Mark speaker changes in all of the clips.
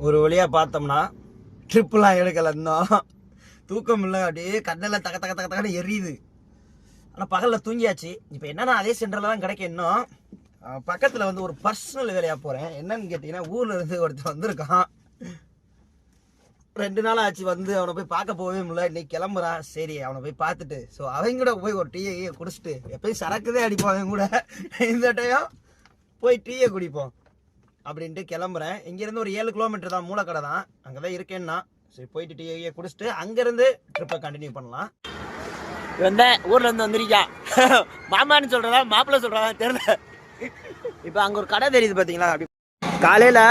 Speaker 1: ஒரு வழியாக பார்த்தோம்னா ட்ரிப்புலாம் எடுக்கல இன்னும். தூக்கம் இல்லை, அப்படியே கண்ணெல்லாம் தக்க தக்க தக்க தக்கன்னு எரியுது. ஆனால் பகலில் தூங்கியாச்சு. இப்போ என்னன்னா அதே சென்டரில் தான் கிடைக்கும். இன்னும் பக்கத்தில் வந்து ஒரு பர்சனல் வேலையாக போகிறேன். என்னன்னு கேட்டிங்கன்னா, ஊரில் இருந்து ஒருத்தர் வந்திருக்கான். 2 நாள் ஆச்சு வந்து அவனை போய் பார்க்க போகவே முடியல. இன்னைக்கு கிளம்புறான். சரி அவனை போய் பார்த்துட்டு அவங்க கூட போய் ஒரு டீயை குடிச்சிட்டு, எப்பயும் சரக்குதே அடிப்போம் அவங்க கூட, இந்த டைம் போய் டீயை குடிப்போம் அப்படின்ட்டு கிளம்புறேன். இங்கேருந்து ஒரு 7 கிலோமீட்டர் தான், மூலக்கடை தான், அங்கே தான் இருக்கேன்னா. சரி போயிட்டு டீயை குடிச்சிட்டு அங்கேருந்து ட்ரிப்பை கண்டினியூ பண்ணலாம். வந்தேன் ஊரில் இருந்து வந்துருக்கான். மாமான்னு சொல்கிறதா மாப்பிள்ளை சொல்கிறதா தெரியல. இப்போ அங்கே ஒரு கடை தெரியுது பார்த்தீங்களா? அப்படி காலையில்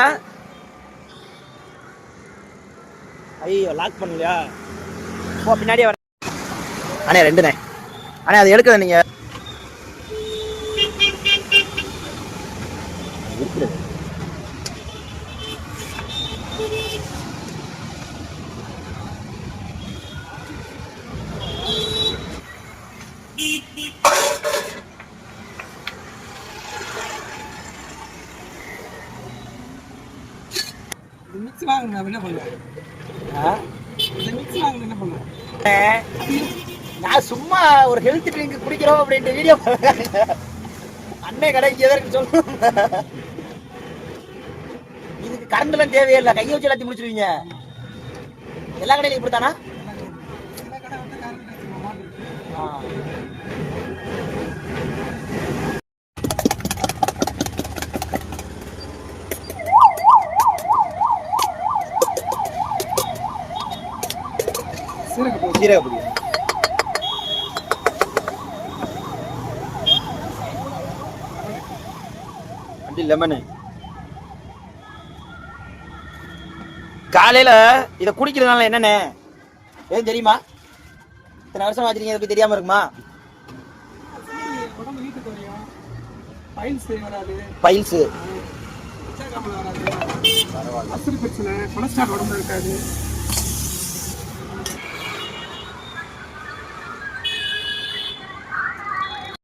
Speaker 1: ஐயோ லாக் பண்ணலையா? ஓ பின்னாடியே வர அண்ணே 2ண்ணே. அண்ணே அது எடுக்கல நீங்க இருக்கிறது.
Speaker 2: மிக்ஸ் வாங்க என்ன பண்ணுவேன்? என்ன பண்ணுவேன்?
Speaker 1: நான் சும்மா ஒரு ஹெல்த் ட்ரிங்க் குடிக்கிறோம் அப்படின்ட்டு வீடியோ அண்ணே கடைக்கு எதற்கு சொல்லணும். இதுக்கு கரண்ட் எல்லாம் தேவையில்லை, கையை வச்சு எல்லாத்தையும் முடிச்சிருவீங்க. எல்லா கடையிலும் இப்படித்தானா? சீரகப்பொடி அப்படி லெமனு. காலையில இதை குடிக்கிறதுனால என்னண்ணே ஏன் தெரியுமா? இத்தனை வருஷம் வச்சிருக்கீங்க, எப்படி தெரியாம இருக்குமா? பைல்ஸ்